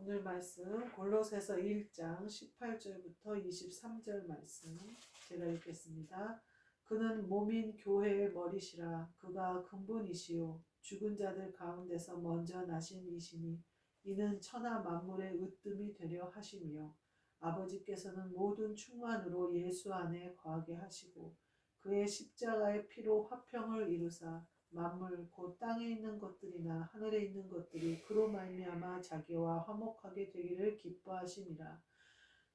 오늘 말씀 골로새서 1장 18절부터 23절 말씀 제가 읽겠습니다. 그는 몸인 교회의 머리시라. 그가 근본이시요 죽은 자들 가운데서 먼저 나신 이시니 이는 천하 만물의 으뜸이 되려 하심이요 아버지께서는 모든 충만으로 예수 안에 거하게 하시고 그의 십자가의 피로 화평을 이루사 만물 곧 땅에 있는 것들이나 하늘에 있는 것들이 그로 말미암아 자기와 화목하게 되기를 기뻐하심이라.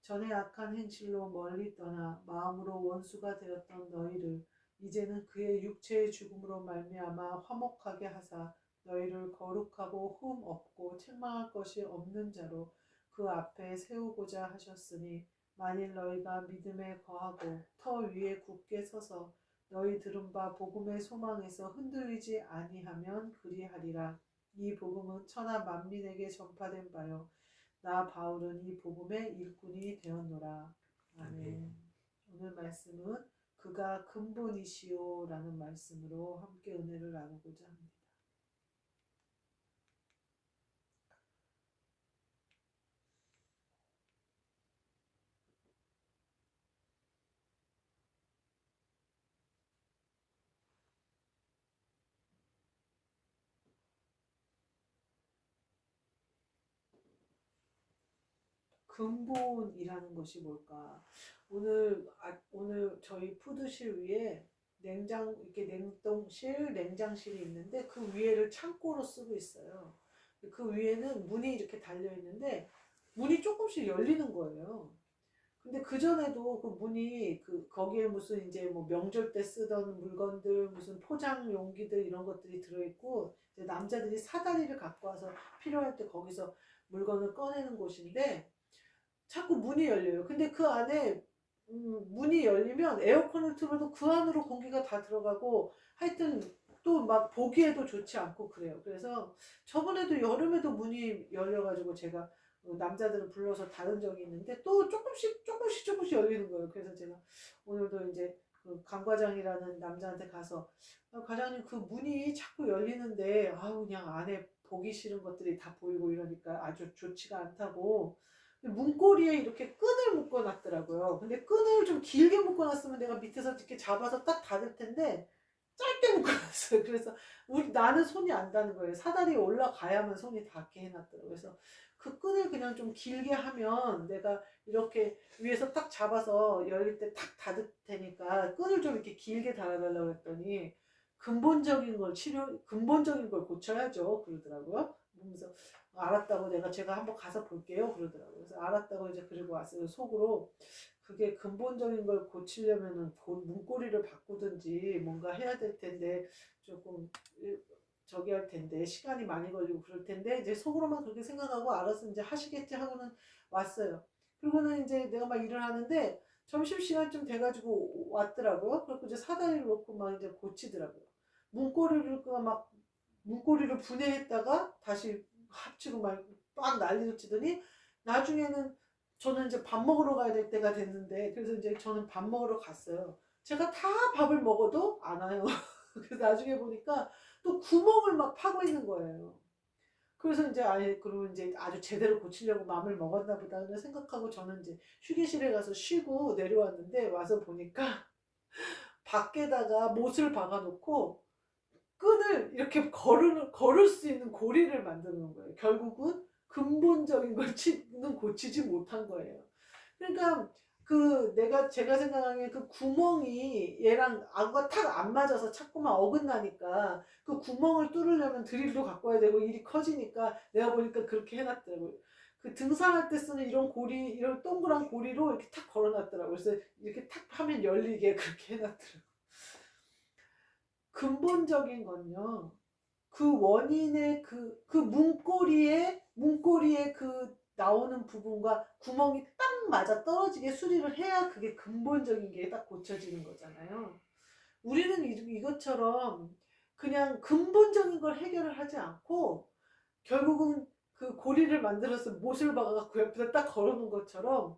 전에 악한 행실로 멀리 떠나 마음으로 원수가 되었던 너희를 이제는 그의 육체의 죽음으로 말미암아 화목하게 하사 너희를 거룩하고 흠 없고 책망할 것이 없는 자로 그 앞에 세우고자 하셨으니 만일 너희가 믿음에 거하고 터 위에 굳게 서서 너희 들은 바 복음의 소망에서 흔들리지 아니하면 그리하리라. 이 복음은 천하 만민에게 전파된 바요 나 바울은 이 복음의 일꾼이 되었노라. 아멘. 오늘 말씀은 그가 근본이시오 라는 말씀으로 함께 은혜를 나누고자 합니다. 근본이라는 것이 뭘까? 오늘 저희 푸드실 위에 냉장실이 있는데 그 위에를 창고로 쓰고 있어요. 그 위에는 문이 이렇게 달려 있는데 문이 조금씩 열리는 거예요. 근데 그 전에도 그 문이 거기에 무슨 이제 뭐 명절 때 쓰던 물건들, 무슨 포장 용기들 이런 것들이 들어있고 이제 남자들이 사다리를 갖고 와서 필요할 때 거기서 물건을 꺼내는 곳인데 자꾸 문이 열려요. 근데 그 안에 문이 열리면 에어컨을 틀어도 그 안으로 공기가 다 들어가고 하여튼 또 막 보기에도 좋지 않고 그래요. 그래서 저번에도 여름에도 문이 열려가지고 제가 남자들을 불러서 다른 적이 있는데 또 조금씩 열리는 거예요. 그래서 제가 오늘도 이제 그 강 과장이라는 남자한테 가서 과장님 그 문이 자꾸 열리는데 그냥 안에 보기 싫은 것들이 다 보이고 이러니까 아주 좋지가 않다고 문고리에 이렇게 끈을 묶어놨더라고요. 근데 끈을 좀 길게 묶어놨으면 내가 밑에서 이렇게 잡아서 딱 닫을 텐데 짧게 묶어놨어요. 그래서 나는 손이 안 닿는 거예요. 사다리에 올라가야만 손이 닿게 해놨더라고요. 그래서 그 끈을 그냥 좀 길게 하면 내가 이렇게 위에서 딱 잡아서 열릴 때 탁 닫을 테니까 끈을 좀 이렇게 길게 달아달라고 했더니 근본적인 걸 고쳐야죠. 그러더라고요. 그러면서 알았다고 제가 한번 가서 볼게요. 그러더라고요. 그래서 알았다고 이제 그리고 왔어요. 속으로 그게 근본적인 걸 고치려면은 문고리를 바꾸든지 뭔가 해야 될 텐데 조금 저기 할 텐데 시간이 많이 걸리고 그럴 텐데 이제 속으로만 그렇게 생각하고 알아서 이제 하시겠지 하고는 왔어요. 그리고는 이제 내가 막 일을 하는데 점심시간쯤 돼가지고 왔더라고요. 그리고 이제 사다리를 놓고 막 이제 고치더라고요. 문고리를 분해했다가 다시 합치고 막 난리를 치더니 나중에는 저는 이제 밥 먹으러 가야 될 때가 됐는데 그래서 이제 저는 밥 먹으러 갔어요. 제가 다 밥을 먹어도 안 와요. 그래서 나중에 보니까 또 구멍을 막 파고 있는 거예요. 그래서 이제 그리고 이제 아주 제대로 고치려고 마음을 먹었나 보다 생각하고 저는 이제 휴게실에 가서 쉬고 내려왔는데 와서 보니까 밖에다가 못을 박아놓고 끈을 이렇게 걸을 수 있는 고리를 만드는 거예요. 결국은 근본적인 걸 고치지 못한 거예요. 그러니까 제가 생각하기에 그 구멍이 얘랑 아구가 탁 안 맞아서 자꾸만 어긋나니까 그 구멍을 뚫으려면 드릴도 갖고 와야 되고 일이 커지니까 내가 보니까 그렇게 해놨더라고요. 그 등산할 때 쓰는 이런 동그란 고리로 이렇게 탁 걸어놨더라고요. 그래서 이렇게 탁 하면 열리게 그렇게 해놨더라고요. 근본적인 건요. 그 원인의 그 문고리에 그 나오는 부분과 구멍이 딱 맞아 떨어지게 수리를 해야 그게 근본적인 게 딱 고쳐지는 거잖아요. 우리는 이것처럼 그냥 근본적인 걸 해결을 하지 않고 결국은 그 고리를 만들어서 못을 박아갖고 옆에다 딱 걸어놓은 것처럼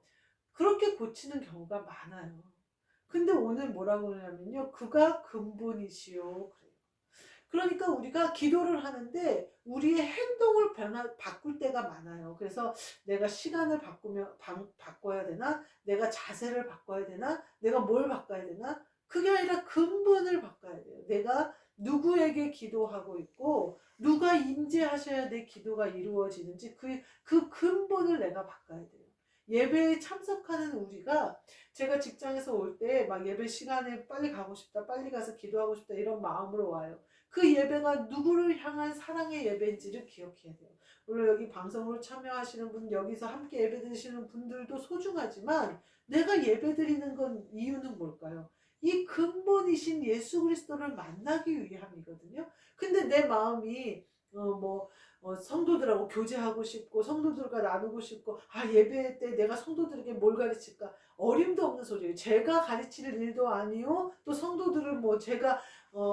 그렇게 고치는 경우가 많아요. 근데 오늘 뭐라고 하냐면요. 그가 근본이시오. 그래요. 그러니까 우리가 기도를 하는데 우리의 행동을 바꿀 때가 많아요. 그래서 내가 시간을 바꿔야 되나? 내가 자세를 바꿔야 되나? 내가 뭘 바꿔야 되나? 그게 아니라 근본을 바꿔야 돼요. 내가 누구에게 기도하고 있고 누가 임재하셔야 내 기도가 이루어지는지 그 근본을 내가 바꿔야 돼요. 예배에 참석하는 우리가, 제가 직장에서 올 때 막 예배 시간에 빨리 가고 싶다, 빨리 가서 기도하고 싶다 이런 마음으로 와요. 그 예배가 누구를 향한 사랑의 예배인지를 기억해야 돼요. 물론 여기 방송으로 참여하시는 분, 여기서 함께 예배 드리시는 분들도 소중하지만 내가 예배 드리는 건 이유는 뭘까요? 이 근본이신 예수 그리스도를 만나기 위함이거든요. 근데 내 마음이 성도들하고 교제하고 싶고 성도들과 나누고 싶고, 예배 때 내가 성도들에게 뭘 가르칠까? 어림도 없는 소리예요. 제가 가르칠 일도 아니요, 또 성도들을 제가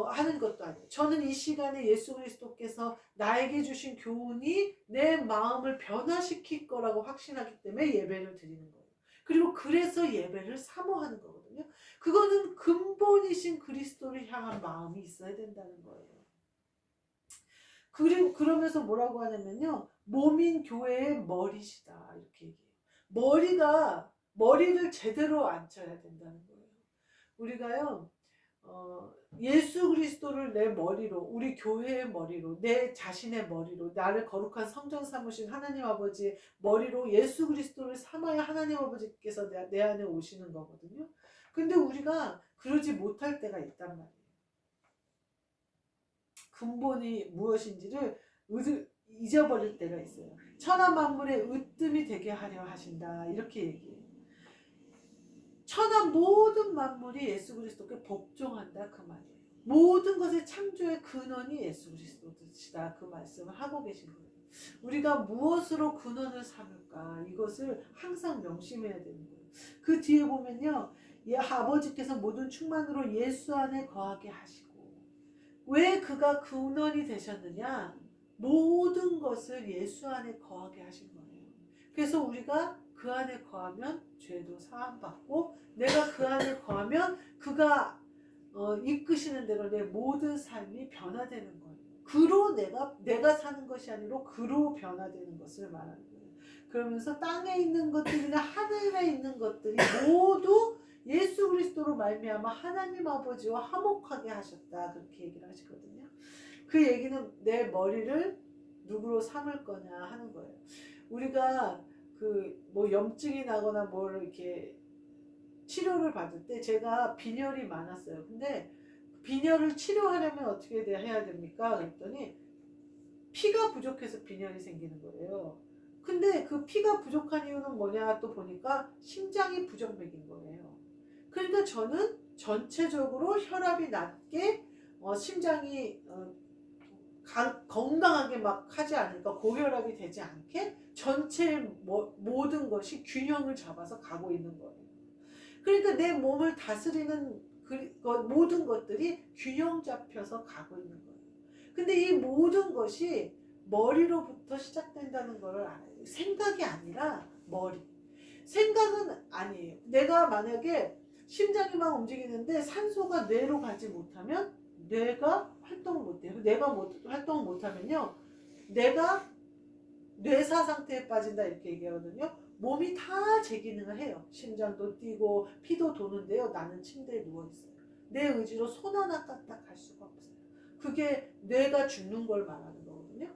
하는 것도 아니에요. 저는 이 시간에 예수 그리스도께서 나에게 주신 교훈이 내 마음을 변화시킬 거라고 확신하기 때문에 예배를 드리는 거예요. 그리고 그래서 예배를 사모하는 거거든요. 그거는 근본이신 그리스도를 향한 마음이 있어야 된다는 거예요. 그리고 그러면서 뭐라고 하냐면요, 몸인 교회의 머리시다 이렇게 얘기해요. 머리를 제대로 앉혀야 된다는 거예요. 우리가요, 예수 그리스도를 내 머리로, 우리 교회의 머리로, 내 자신의 머리로, 나를 거룩한 성전 삼으신 하나님 아버지의 머리로 예수 그리스도를 삼아야 하나님 아버지께서 내 안에 오시는 거거든요. 근데 우리가 그러지 못할 때가 있단 말이에요. 근본이 무엇인지를 잊어버릴 때가 있어요. 천하 만물의 으뜸이 되게 하려 하신다 이렇게 얘기해요. 천하 모든 만물이 예수 그리스도께 복종한다 그 말이에요. 모든 것의 창조의 근원이 예수 그리스도시다 그 말씀을 하고 계신 거예요. 우리가 무엇으로 근원을 삼을까, 이것을 항상 명심해야 되는 거예요. 그 뒤에 보면요, 아버지께서 모든 충만으로 예수 안에 거하게 하시고, 왜 그가 근원이 되셨느냐? 모든 것을 예수 안에 거하게 하신 거예요. 그래서 우리가 그 안에 거하면 죄도 사함받고, 내가 그 안에 거하면 그가 이끄시는 대로 내 모든 삶이 변화되는 거예요. 그로 내가 사는 것이 아니라 그로 변화되는 것을 말하는 거예요. 그러면서 땅에 있는 것들이나 하늘에 있는 것들이 모두 예수 그리스도로 말미암아 하나님 아버지와 화목하게 하셨다 그렇게 얘기를 하시거든요. 그 얘기는 내 머리를 누구로 삼을 거냐 하는 거예요. 우리가 염증이 나거나 뭘 이렇게 치료를 받을 때, 제가 빈혈이 많았어요. 근데 빈혈을 치료하려면 어떻게 해야 됩니까? 그랬더니 피가 부족해서 빈혈이 생기는 거예요. 근데 그 피가 부족한 이유는 뭐냐 또 보니까 심장이 부정맥인 거예요. 그러니까 저는 전체적으로 혈압이 낮게, 심장이 건강하게 막 하지 않으니까 고혈압이 되지 않게 전체 모든 것이 균형을 잡아서 가고 있는 거예요. 그러니까 내 몸을 다스리는 모든 것들이 균형 잡혀서 가고 있는 거예요. 근데 이 모든 것이 머리로부터 시작된다는 걸 알아요. 생각이 아니라 머리. 생각은 아니에요. 내가 만약에 심장이 막 움직이는데 산소가 뇌로 가지 못하면 뇌가 활동을 못해요. 활동을 못하면요, 내가 뇌사 상태에 빠진다 이렇게 얘기하거든요. 몸이 다 제 기능을 해요. 심장도 뛰고 피도 도는데요, 나는 침대에 누워있어요. 내 의지로 손 하나 까딱 할 수가 없어요. 그게 뇌가 죽는 걸 말하는 거거든요.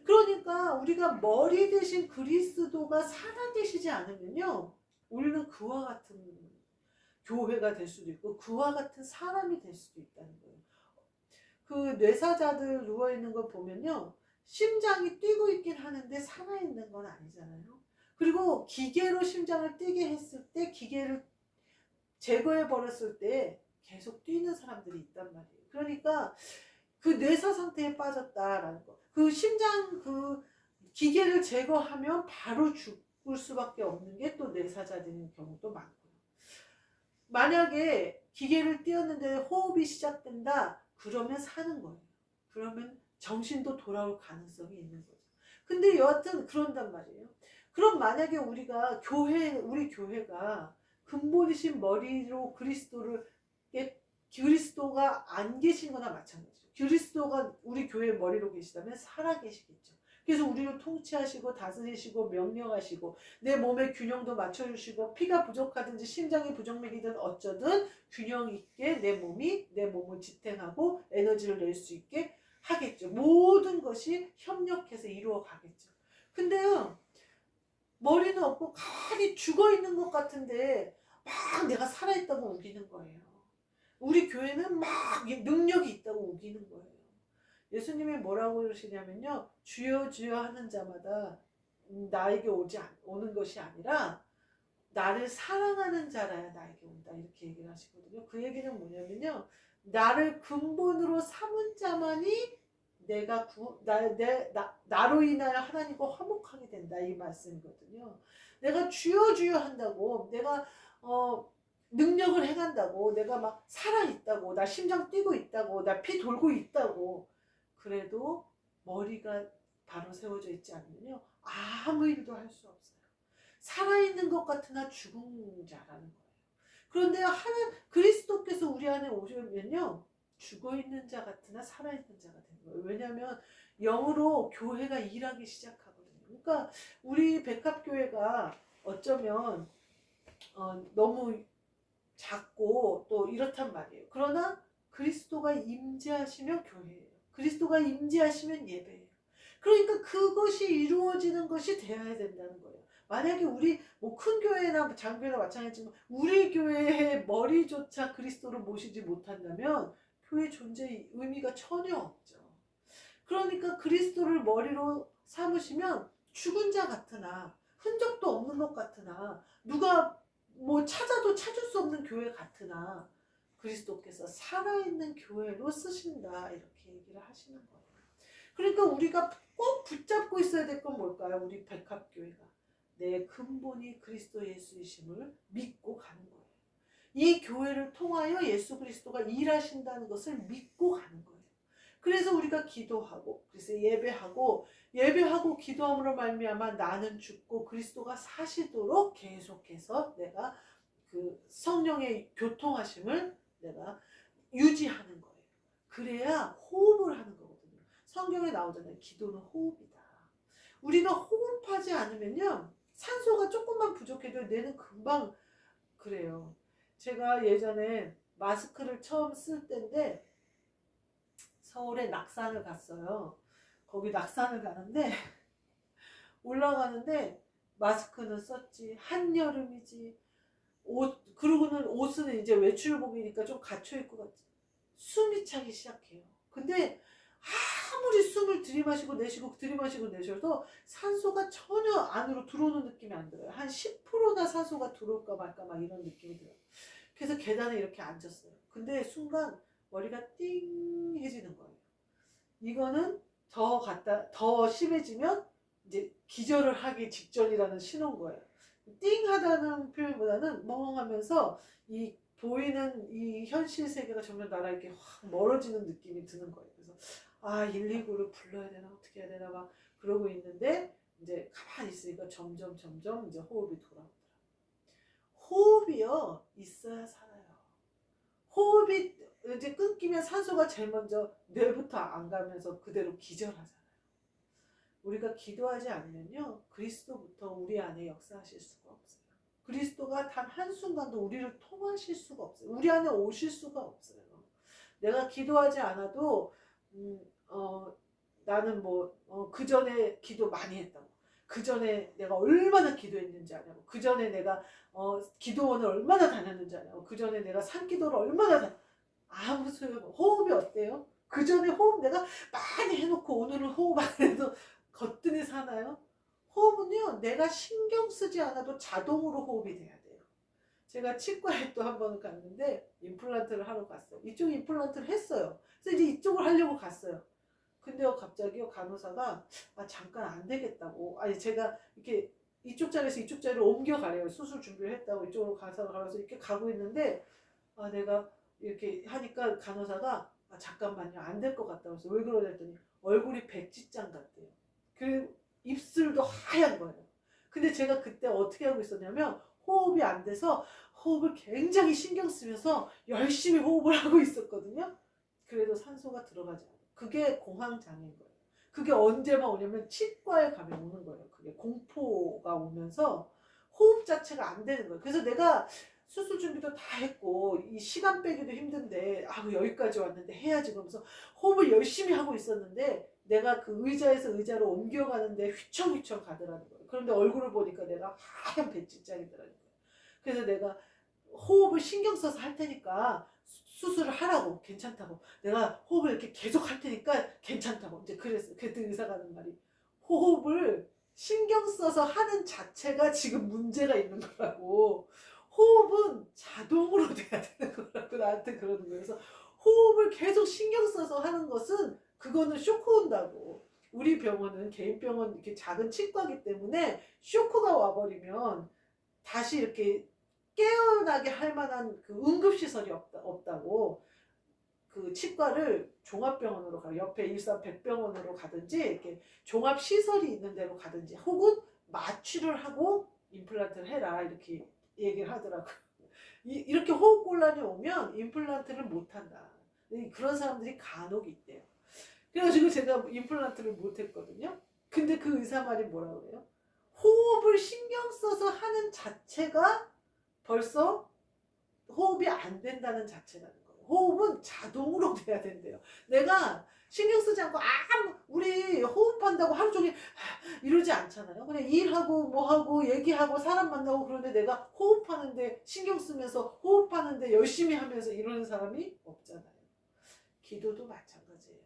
그러니까 우리가 머리 대신 그리스도가 살아계시지 않으면요, 우리는 그와 같은 교회가 될 수도 있고 그와 같은 사람이 될 수도 있다는 거예요. 그 뇌사자들 누워있는 거 보면요, 심장이 뛰고 있긴 하는데 살아있는 건 아니잖아요. 그리고 기계로 심장을 뛰게 했을 때, 기계를 제거해 버렸을 때 계속 뛰는 사람들이 있단 말이에요. 그러니까 그 뇌사 상태에 빠졌다라는 거. 그 심장 기계를 제거하면 바로 죽을 수밖에 없는 게 또 뇌사자들인 경우도 많고요. 만약에 기계를 띄웠는데 호흡이 시작된다, 그러면 사는 거예요. 그러면 정신도 돌아올 가능성이 있는 거죠. 근데 여하튼 그런단 말이에요. 그럼 만약에 우리 교회가 근본이신 머리로 그리스도가 안 계신 거나 마찬가지죠. 그리스도가 우리 교회의 머리로 계시다면 살아계시겠죠. 그래서 우리를 통치하시고 다스리시고 명령하시고 내 몸의 균형도 맞춰주시고 피가 부족하든지 심장이 부정맥이든 어쩌든 균형 있게 내 몸을 지탱하고 에너지를 낼 수 있게 하겠죠. 모든 것이 협력해서 이루어 가겠죠. 근데요, 머리는 없고 가만히 죽어 있는 것 같은데 막 내가 살아있다고 우기는 거예요. 우리 교회는 막 능력이 있다고 우기는 거예요. 예수님이 뭐라고 그러시냐면요, 주여 주여 하는 자마다 나에게 오는 것이 아니라 나를 사랑하는 자라야 나에게 온다, 이렇게 얘기를 하시거든요. 그 얘기는 뭐냐면요, 나를 근본으로 삼은 자만이 나로 인하여 하나님과 화목하게 된다, 이 말씀이거든요. 내가 주여 주여 한다고, 내가 능력을 행한다고, 내가 막 살아있다고, 나 심장 뛰고 있다고, 나 피 돌고 있다고, 그래도 머리가 바로 세워져 있지 않으면요, 아무 일도 할 수 없어요. 살아있는 것 같으나 죽은 자라는 거예요. 그런데 그리스도께서 우리 안에 오시면요, 죽어있는 자 같으나 살아있는 자가 되는 거예요. 왜냐하면 영으로 교회가 일하기 시작하거든요. 그러니까 우리 백합교회가 어쩌면 너무 작고 또 이렇단 말이에요. 그러나 그리스도가 임재하시면 교회예요. 그리스도가 임재하시면 예배예요. 그러니까 그것이 이루어지는 것이 되어야 된다는 거예요. 만약에 우리 뭐 큰 교회나 장교회나 마찬가지지만 우리 교회의 머리조차 그리스도를 모시지 못한다면 교회 존재의 의미가 전혀 없죠. 그러니까 그리스도를 머리로 삼으시면 죽은 자 같으나 흔적도 없는 것 같으나 누가 뭐 찾아도 찾을 수 없는 교회 같으나 그리스도께서 살아있는 교회로 쓰신다, 이렇게 얘기를 하시는 거예요. 그러니까 우리가 꼭 붙잡고 있어야 될 건 뭘까요? 우리 백합교회가 내 근본이 그리스도 예수이심을 믿고 가는 거예요. 이 교회를 통하여 예수 그리스도가 일하신다는 것을 믿고 가는 거예요. 그래서 우리가 기도하고, 그래서 예배하고 기도함으로 말미암아 나는 죽고 그리스도가 사시도록 계속해서 내가 그 성령의 교통하심을 내가 유지하는 거예요. 그래야 호흡을 하는 거거든요. 성경에 나오잖아요. 기도는 호흡이다. 우리가 호흡하지 않으면요, 산소가 조금만 부족해도 뇌는 금방 그래요. 제가 예전에 마스크를 처음 쓸 때인데 서울에 낙산을 갔어요. 거기 낙산을 가는데 올라가는데 마스크는 썼지, 한여름이지, 그러고는 옷은 이제 외출복이니까 좀 갖춰 입고 갔지. 숨이 차기 시작해요. 근데 아무리 숨을 들이마시고 내쉬고 들이마시고 내쉬어도 산소가 전혀 안으로 들어오는 느낌이 안 들어요. 한 10%나 산소가 들어올까 말까 막 이런 느낌이 들어요. 그래서 계단에 이렇게 앉았어요. 근데 순간 머리가 띵 해지는 거예요. 이거는 더 심해지면 이제 기절을 하기 직전이라는 신호인 거예요. 띵 하다는 표현보다는 멍하면서 이 보이는 이 현실 세계가 점점 나랑 이렇게 확 멀어지는 느낌이 드는 거예요. 그래서 119를 불러야 되나 어떻게 해야 되나 막 그러고 있는데 이제 가만히 있으니까 점점 이제 호흡이 돌아오더라고요. 호흡이요, 있어야 살아요. 호흡이 이제 끊기면 산소가 제일 먼저 뇌부터 안 가면서 그대로 기절하잖아요. 우리가 기도하지 않으면요, 그리스도부터 우리 안에 역사하실 수가 없어요. 그리스도가 단 한순간도 우리를 통하실 수가 없어요. 우리 안에 오실 수가 없어요. 내가 기도하지 않아도 나는 그 전에 기도 많이 했다고, 그 전에 내가 얼마나 기도했는지 아냐고, 그 전에 내가 기도원을 얼마나 다녔는지 아냐고, 그 전에 내가 산기도를 얼마나 아무 소용. 호흡이 어때요? 그 전에 호흡 내가 많이 해놓고 오늘은 호흡 안 해도 거뜬히 사나요? 호흡은요, 내가 신경 쓰지 않아도 자동으로 호흡이 돼야 돼요. 제가 치과에 또 한 번 갔는데 임플란트를 하러 갔어요. 이쪽 임플란트를 했어요. 그래서 이제 이쪽을 하려고 갔어요. 근데요, 갑자기요, 간호사가 잠깐 안 되겠다고, 제가 이렇게 이쪽 자리에서 이쪽 자리로 옮겨가래요. 수술 준비를 했다고 이쪽으로 가서 이렇게 가고 있는데 내가 이렇게 하니까 간호사가 잠깐만요, 안 될 것 같다고 해서 왜 그러냐 했더니 얼굴이 백지장 같대요. 그리고 입술도 하얀 거예요. 근데 제가 그때 어떻게 하고 있었냐면 호흡이 안 돼서 호흡을 굉장히 신경 쓰면서 열심히 호흡을 하고 있었거든요. 그래도 산소가 들어가지 않아요. 그게 공황장애인 거예요. 그게 언제만 오냐면 치과에 가면 오는 거예요. 그게 공포가 오면서 호흡 자체가 안 되는 거예요. 그래서 내가 수술 준비도 다 했고 이 시간 빼기도 힘든데 여기까지 왔는데 해야지 그러면서 호흡을 열심히 하고 있었는데 내가 그 의자에서 의자로 옮겨가는데 휘청휘청 가더라는 거예요. 그런데 얼굴을 보니까 내가 하얀 배찢장이더라는 거예요. 그래서 내가 호흡을 신경 써서 할 테니까 수술을 하라고, 괜찮다고, 내가 호흡을 이렇게 계속 할 테니까 괜찮다고 이제 그랬어요. 그랬더니 의사가 하는 말이, 호흡을 신경 써서 하는 자체가 지금 문제가 있는 거라고, 호흡은 자동으로 돼야 되는 거라고 나한테 그러는 거예요. 그래서 호흡을 계속 신경 써서 하는 것은 그거는 쇼크 온다고. 우리 병원은 개인 병원 이렇게 작은 치과기 때문에 쇼크가 와버리면 다시 이렇게 깨어나게 할 만한 그 응급시설이 없다고. 그 치과를 종합병원으로 가, 옆에 일산 백병원으로 가든지 이렇게 종합시설이 있는 데로 가든지 혹은 마취를 하고 임플란트를 해라 이렇게 얘기를 하더라고요. 이렇게 호흡곤란이 오면 임플란트를 못한다. 그런 사람들이 간혹 있대요. 그래가지고 제가 임플란트를 못했거든요. 근데 그 의사 말이 뭐라고 그래요? 호흡을 신경 써서 하는 자체가 벌써 호흡이 안 된다는 자체라는 거예요. 호흡은 자동으로 돼야 된대요. 내가 신경 쓰지 않고 우리 호흡한다고 하루 종일 이러지 않잖아요. 그냥 일하고 뭐하고 얘기하고 사람 만나고 그러는데 내가 호흡하는데 신경 쓰면서 호흡하는데 열심히 하면서 이러는 사람이 없잖아요. 기도도 마찬가지예요.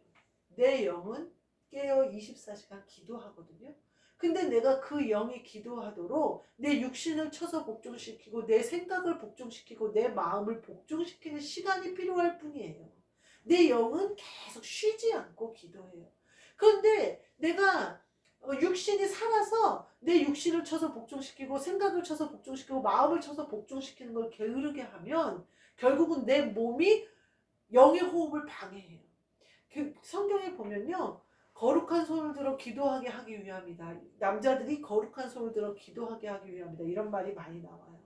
내 영은 깨어 24시간 기도하거든요. 근데 내가 그 영이 기도하도록 내 육신을 쳐서 복종시키고 내 생각을 복종시키고 내 마음을 복종시키는 시간이 필요할 뿐이에요. 내 영은 계속 쉬지 않고 기도해요. 그런데 내가 육신이 살아서 내 육신을 쳐서 복종시키고 생각을 쳐서 복종시키고 마음을 쳐서 복종시키는 걸 게으르게 하면 결국은 내 몸이 영의 호흡을 방해해요. 그 성경에 보면요. 거룩한 손을 들어 기도하게 하기 위함이다. 남자들이 거룩한 손을 들어 기도하게 하기 위함이다. 이런 말이 많이 나와요.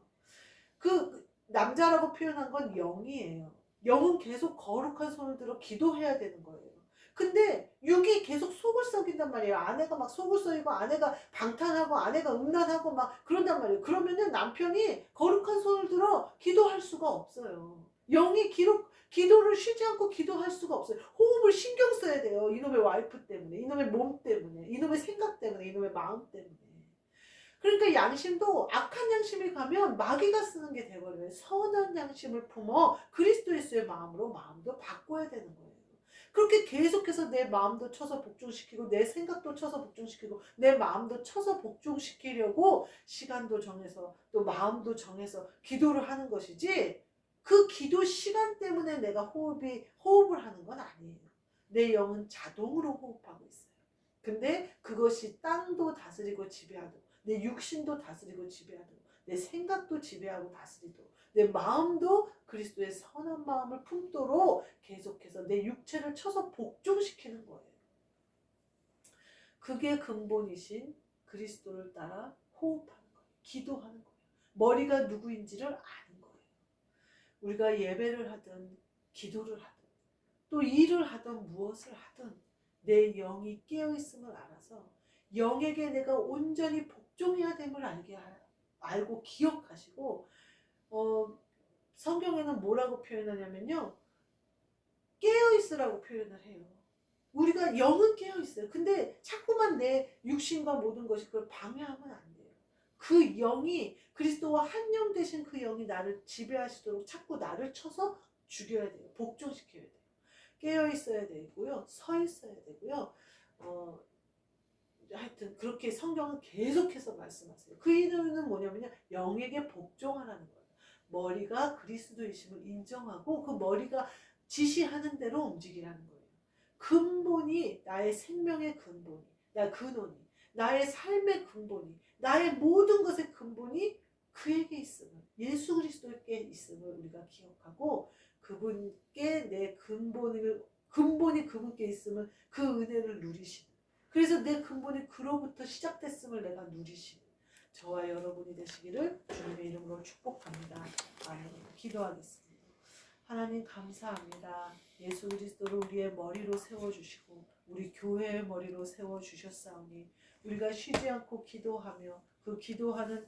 그 남자라고 표현한 건 영이에요. 영은 계속 거룩한 손을 들어 기도해야 되는 거예요. 근데 육이 계속 속을 썩인단 말이에요. 아내가 막 속을 썩이고 아내가 방탕하고 아내가 음란하고 막 그런단 말이에요. 그러면은 남편이 거룩한 손을 들어 기도할 수가 없어요. 영이 기도를 쉬지 않고 기도할 수가 없어요. 호흡을 신경 써야 돼요. 이놈의 와이프 때문에, 이놈의 몸 때문에, 이놈의 생각 때문에, 이놈의 마음 때문에. 그러니까 양심도 악한 양심이 가면 마귀가 쓰는 게 돼버려요. 선한 양심을 품어 그리스도 예수의 마음으로 마음도 바꿔야 되는 거예요. 그렇게 계속해서 내 마음도 쳐서 복종시키고 내 생각도 쳐서 복종시키고 내 마음도 쳐서 복종시키려고 시간도 정해서 또 마음도 정해서 기도를 하는 것이지, 그 기도 시간 때문에 내가 호흡을 하는 건 아니에요. 내 영은 자동으로 호흡하고 있어요. 근데 그것이 땅도 다스리고 지배하고 내 육신도 다스리고 지배하고 내 생각도 지배하고 다스리도록 내 마음도 그리스도의 선한 마음을 품도록 계속해서 내 육체를 쳐서 복종시키는 거예요. 그게 근본이신 그리스도를 따라 호흡하는 거예요. 기도하는 거예요. 머리가 누구인지를 아는 거예요. 우리가 예배를 하든 기도를 하든 또 일을 하든 무엇을 하든 내 영이 깨어있음을 알아서 영에게 내가 온전히 복종해야 됨을 알고 기억하시고, 성경에는 뭐라고 표현하냐면요, 깨어있으라고 표현을 해요. 우리가 영은 깨어있어요. 근데 자꾸만 내 육신과 모든 것이 그걸 방해하면 안 돼요. 그 영이 그리스도와 한 영 되신 그 영이 나를 지배하시도록 자꾸 나를 쳐서 죽여야 돼요. 복종시켜야 돼요. 깨어있어야 되고요. 서 있어야 되고요. 하여튼 그렇게 성경은 계속해서 말씀하세요. 그 이유는 뭐냐면요, 영에게 복종하라는 거예요. 머리가 그리스도이심을 인정하고 그 머리가 지시하는 대로 움직이라는 거예요. 근본이, 나의 생명의 근본이, 근원이, 나의 삶의 근본이, 나의 모든 것의 근본이 그에게 있음을, 예수 그리스도께 있음을 우리가 기억하고 그분께 내 근본이 그분께 있음을, 그 은혜를 누리시는, 그래서 내 근본이 그로부터 시작됐음을 내가 누리시는 저와 여러분이 되시기를 주님의 이름으로 축복합니다. 아멘. 기도하겠습니다. 하나님 감사합니다. 예수 그리스도를 우리의 머리로 세워주시고 우리 교회의 머리로 세워주셨사오니 우리가 쉬지 않고 기도하며 그 기도하는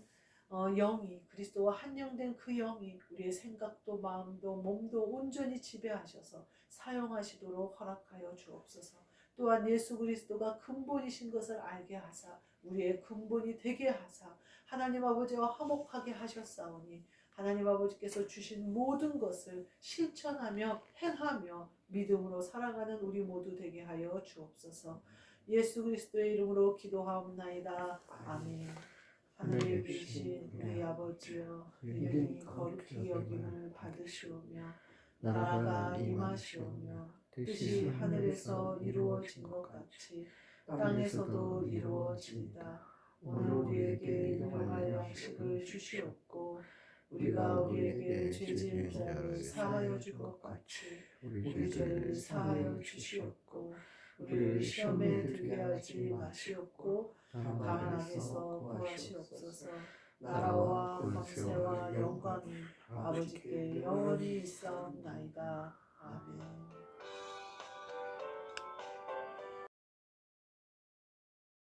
영이 그리스도와 한영된 그 영이 우리의 생각도 마음도 몸도 온전히 지배하셔서 사용하시도록 허락하여 주옵소서. 또한 예수 그리스도가 근본이신 것을 알게 하사 우리의 근본이 되게 하사 하나님 아버지와 화목하게 하셨사오니 하나님 아버지께서 주신 모든 것을 실천하며 행하며 믿음으로 살아가는 우리 모두 되게 하여 주옵소서. 예수 그리스도의 이름으로 기도하옵나이다. 아멘. 하늘에 계신 우리 아버지여, 이름이 거룩히 여김을 받으시오며 나라가 임하시오며 뜻이 하늘에서 이루어진 것 같이 땅에서도 이루어지이다. 오늘 우리에게 일용할 양식을 주시옵고 우리가 우리에게 죄 지은 자를 사하여 준 것 같이 우리 죄를 사하여 주시옵고 우리를 시험에 들게 하지 마시옵고 다만 악에서 구하시옵소서. 나라와 권세와 영광이 아버지께 영원히 있사옵나이다. 아멘.